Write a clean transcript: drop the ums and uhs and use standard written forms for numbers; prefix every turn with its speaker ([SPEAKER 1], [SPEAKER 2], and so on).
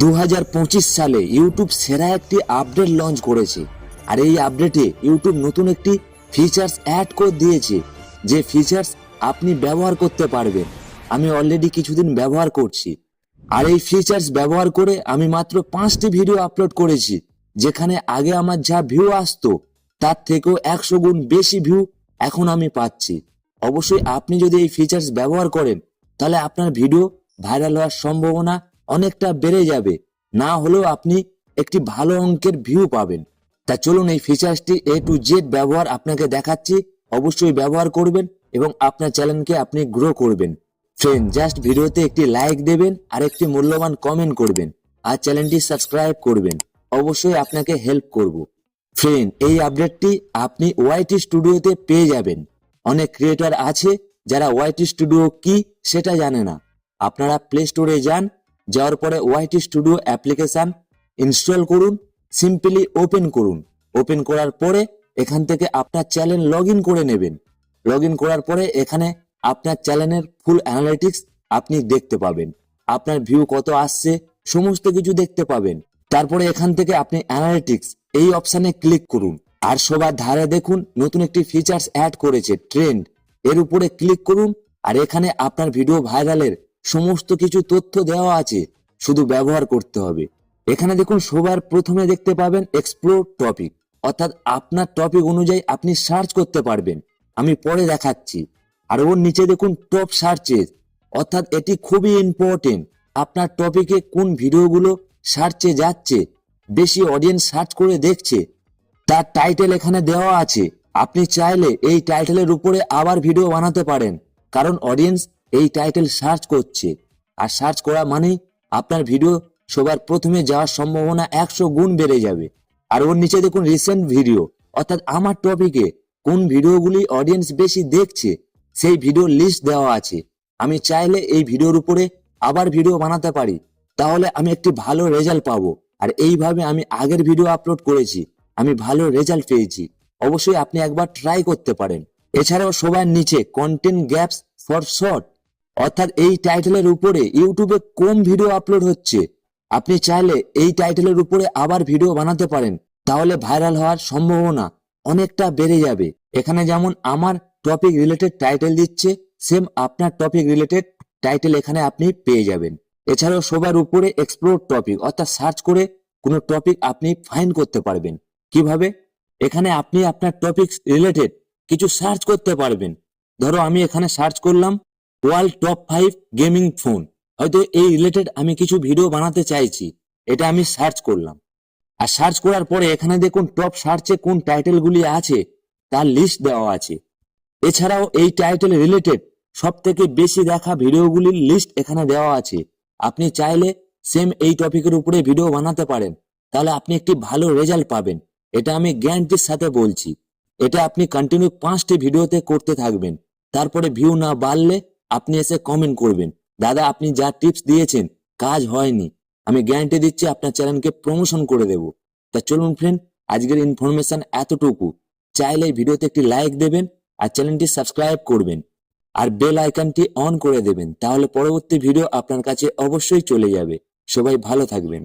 [SPEAKER 1] 2025 সালে ইউটিউব সেরা একটি আপডেট লঞ্চ করেছে। আর এই আপডেটে ইউটিউব নতুন একটি ফিচার্স অ্যাড করে দিয়েছে, যে ফিচার্স আপনি ব্যবহার করতে পারবেন। আমি অলরেডি কিছুদিন ব্যবহার করছি, আর এই ফিচার্স ব্যবহার করে আমি মাত্র 5টি ভিডিও আপলোড করেছি, যেখানে আগে আমার যা ভিউ আসতো তার থেকেও 100 গুণ বেশি ভিউ এখন আমি পাচ্ছি। অবশ্যই আপনি যদি এই ফিচার্স ব্যবহার করেন, তাহলে আপনার ভিডিও ভাইরাল হওয়ার সম্ভাবনা অনেকটা বেড়ে যাবে, না হলেও আপনি একটি ভালো অঙ্কের ভিউ পাবেন। তা চলুন এই ফিচার্সটি A to Z ব্যবহার আপনাকে দেখাচ্ছি। অবশ্যই ব্যবহার করবেন এবং আপনার চ্যানেলকে আপনি গ্রো করবেন। ফ্রেন্ড, জাস্ট ভিডিওতে একটি লাইক দেবেন আর একটি মূল্যবান কমেন্ট করবেন, আর চ্যানেলটি সাবস্ক্রাইব করবেন। অবশ্যই আপনাকে হেল্প করব। ফ্রেন্ড, এই আপডেটটি আপনি ওয়াইটি স্টুডিওতে পেয়ে যাবেন। অনেক ক্রিয়েটর আছে যারা ওয়াইটি স্টুডিও কি সেটা জানে না। আপনারা প্লে স্টোরে যান, যাওয়ার পরে ওয়াইটি স্টুডিও অ্যাপ্লিকেশন ইনস্টল করুন, সিম্পলি ওপেন করুন। ওপেন করার পরে এখান থেকে আপনার চ্যানেল লগ ইন করে নেবেন। লগ ইন করার পরে এখানে আপনার চ্যানেলের ফুল অ্যানালিটিক্স আপনি দেখতে পাবেন। আপনার ভিউ কত আসছে সমস্ত কিছু দেখতে পাবেন। তারপরে এখান থেকে আপনি অ্যানালিটিক্স এই অপশানে ক্লিক করুন, আর সবার ধারে দেখুন নতুন একটি ফিচার্স অ্যাড করেছে ট্রেন্ড। এর উপরে ক্লিক করুন, আর এখানে আপনার ভিডিও ভাইরালের সমস্ত কিছু তথ্য দেওয়া আছে, শুধু ব্যবহার করতে হবে। এখানে দেখুন সবার প্রথমে দেখতে পাবেন এক্সপ্লোর টপিক, অর্থাৎ আপনার টপিক অনুযায়ী আপনি সার্চ করতে পারবেন। আমি পরে দেখাচ্ছি। আর ওর নিচে দেখুন টপ সার্চেস, অর্থাৎ এটি খুবই ইম্পর্টেন্ট। আপনার টপিকে কোন ভিডিওগুলো সার্চে যাচ্ছে, বেশি অডিয়েন্স সার্চ করে দেখছে, তার টাইটেল এখানে দেওয়া আছে। আপনি চাইলে এই টাইটেলের উপরে আবার ভিডিও বানাতে পারেন, কারণ অডিয়েন্স এই টাইটেল সার্চ করছে। আর সার্চ করা মানেই আপনার ভিডিও সবার প্রথমে যাওয়ার সম্ভাবনা 100 গুণ বেড়ে যাবে। আর ওর নিচে দেখুন রিসেন্ট ভিডিও, অর্থাৎ আমার টপিকে কোন ভিডিওগুলি অডিয়েন্স বেশি দেখছে সেই ভিডিও লিস্ট দেওয়া আছে। আমি চাইলে এই ভিডিওর উপরে আবার ভিডিও বানাতে পারি, তাহলে আমি একটি ভালো রেজাল্ট পাবো। আর এইভাবে আমি আগের ভিডিও আপলোড করেছি, আমি ভালো রেজাল্ট পেয়েছি। অবশ্যই আপনি একবার ট্রাই করতে পারেন। এছাড়াও সবার নিচে কন্টেন্ট গ্যাপস ফর শর্ট, অর্থাৎ এই টাইটেলের উপরে ইউটিউবে কম ভিডিও আপলোড হচ্ছে, আপনি চাইলে এই টাইটেলের উপরে আবার ভিডিও বানাতে পারেন, তাহলে ভাইরাল হওয়ার সম্ভাবনা অনেকটা বেড়ে যাবে। এখানে যেমন আমার টপিক রিলেটেড টাইটেল দিচ্ছে, সেম আপনার টপিক রিলেটেড টাইটেল এখানে আপনি পেয়ে যাবেন। এছাড়াও সবার উপরে এক্সপ্লোর টপিক, অর্থাৎ সার্চ করে কোনো টপিক আপনি ফাইন্ড করতে পারবেন। কিভাবে? এখানে আপনি আপনার টপিক রিলেটেড কিছু সার্চ করতে পারবেন। ধরো আমি এখানে সার্চ করলাম ওয়ার্ল্ড টপ 5 গেমিং ফোন, হয়তো এই রিলেটেড আমি কিছু ভিডিও বানাতে চাইছি, এটা আমি সার্চ করলাম। আর সার্চ করার পরে এখানে দেখুন টপ সার্চে কোন টাইটেলগুলি আছে তার লিস্ট দেওয়া আছে। এছাড়াও এই টাইটেল রিলেটেড সব থেকে বেশি দেখা ভিডিওগুলির লিস্ট এখানে দেওয়া আছে। আপনি চাইলে সেম এই টপিকের উপরে ভিডিও বানাতে পারেন, তাহলে আপনি একটি ভালো রেজাল্ট পাবেন। এটা আমি গ্যারান্টির সাথে বলছি। এটা আপনি কন্টিনিউ 5টি ভিডিওতে করতে থাকবেন। তারপরে ভিউ না বাড়লে আপনি এসে কমেন্ট করবেন, দাদা আপনি যা টিপস দিয়েছেন কাজ হয়নি। আমি গ্যারান্টি দিচ্ছি আপনার চ্যানেলকে প্রমোশন করে দেব। তা চলুন ফ্রেন্ড, আজকের ইনফরমেশন এতটুকু। চাইলে ভিডিওতে একটি লাইক দেবেন আর চ্যানেলটি সাবস্ক্রাইব করবেন, আর বেল আইকনটি অন করে দেবেন, তাহলে পরবর্তী ভিডিও আপনার কাছে অবশ্যই চলে যাবে। সবাই ভালো থাকবেন।